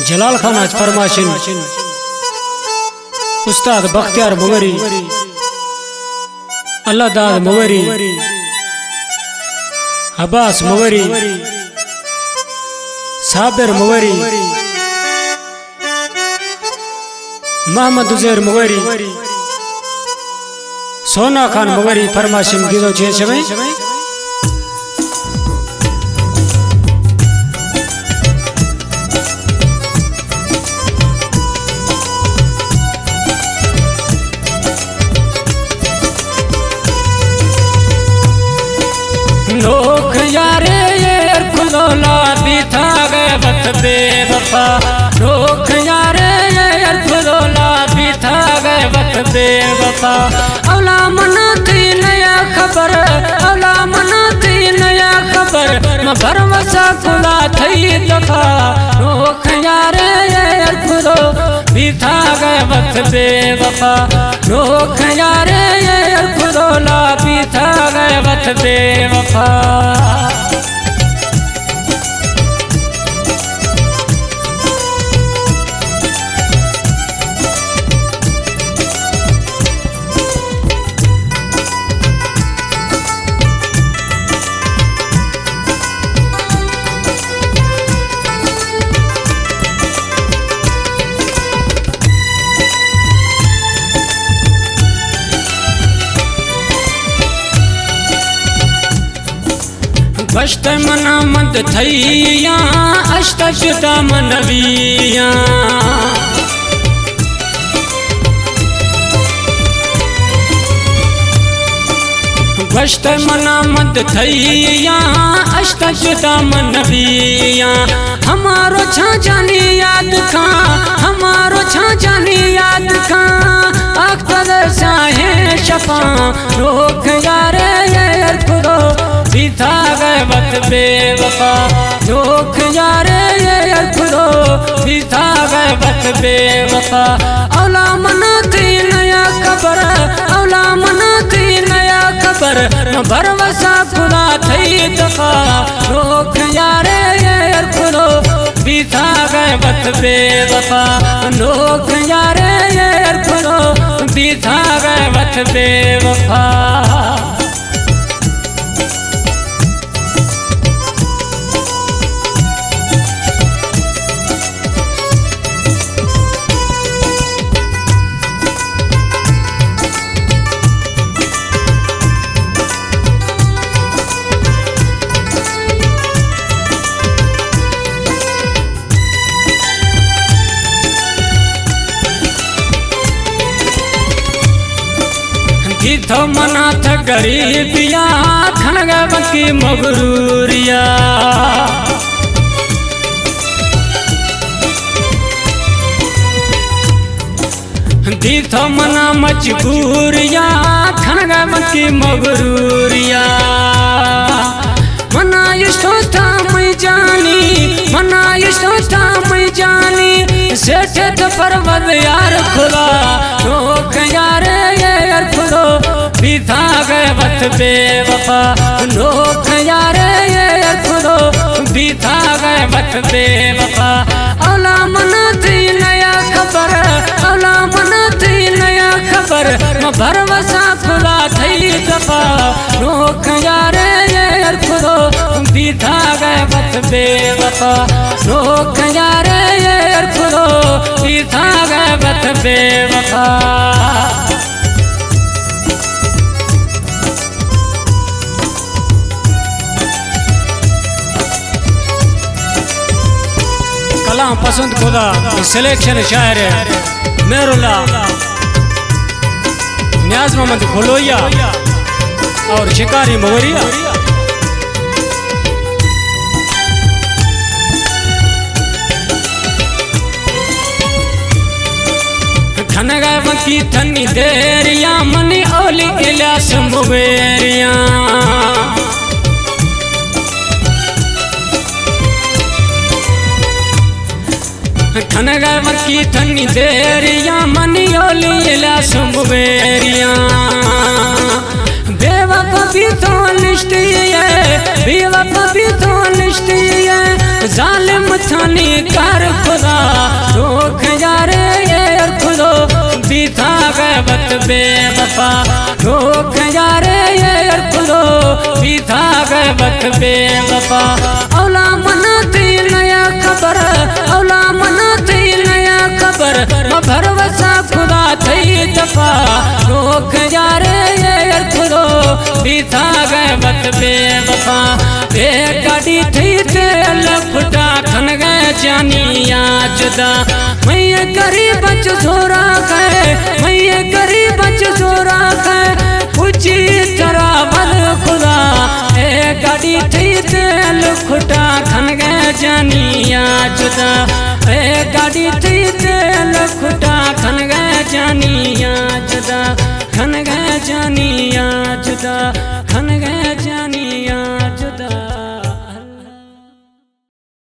जलाल खान आज फरमाशिन उस्ताद बख्तियार मुगरी अल्लाह दाद मुगरी अब्बास मुगरी साबिर मुगरी मोहम्मद उजैर मुगरी सोना खान मुगरी फरमाशिन दीदो छे समय लोग यारे ये खुदोला बिठा गए वक्त बेवफा। लोग यारे ये खुदोला बिठा गए वक्त बेवफा। अवला मना थी नया खबर, अवला मना थी नया खबर, मैं भरवसा खुला थी दफा। लोग यारे ये खुदो बिठा गए वक्त बेवफा। लोग यारे ये खुदोला बिठा गए वक्त बेवफा। बश्त मना मद थैया अष्ट जुदा मनविया। बश्त मना मद थैया अष्ट जुदा मनविया। हमारो छा जानी याद खा, हमारो छा जानी याद खा, अख्तर साहे शफा। रोक यारे ये खुदो बिठा गए वक्त बेवफा। लोग यारे ये खुदो बिठा गए वक्त बेवफा। अवला मना थी नया खबर, अवला मना थी नया खबर, भरवसा खुदा थी दफा। लोग यारे ये खुदो बिठा गए वक्त बेवफा। लोग यारे ये खुदो बिठा गए वक्त बेवफा। तो मना था गरीबिया खनगब की मगरूरिया। दी तो मना मजबूरिया खनगब की मगरूरिया। मना था मैं जानी, मना था मैं जानी, सेठ तो परवद यार खुदा। लोग यारे ये खुदो बिठा गए वक्त बेवफा। लोग यारे ये खुदो बिठा गए वक्त बेवफा। अवला मना थी नया खबर, अवला मना थी नया खबर, मैं भरवसा खुला थी दफा। लोग यारे ये खुदो बिठा गए वक्त बेवफा। लोग यारे ये खुदो बिठा गए वक्त बेवफा। कलाम पसंद खुदा सिलेक्शन शायर है मेरुल्ला न्याज मोहम्मद खोलोया और शिकारी मोहरिया। खनगब की थनी देरिया मनी ओली इलास मुबेरिया। खनगब की थनी देरिया मनी ओली इलास मुबेरिया। बेवफा भी तो लिस्टी है, बेवफा भी तो लिस्टी है, जालिम थानी कर खुदा। बेवफा रोक यारे ये खुदो बीता गए वक्त बेवफा औला मना थी नया खबर औला मना थी नया खबर भरवसा खुदा थी दफा रोक यारे ये खुदो बीता गए वक्त बेवफा ए गाड़ी थी तेल खुटा खन गए जानिया जुदा मैं गरीब छोरा गए मैं गरीब छोरा गए पूछी तेरा बल खुदा ए गाड़ी थी तेल खुटा खन गए जानिया जुदा ए गाड़ी थी तेल खुटा खन गए जानिया जुदा खन गए जानिया जुदा खन गए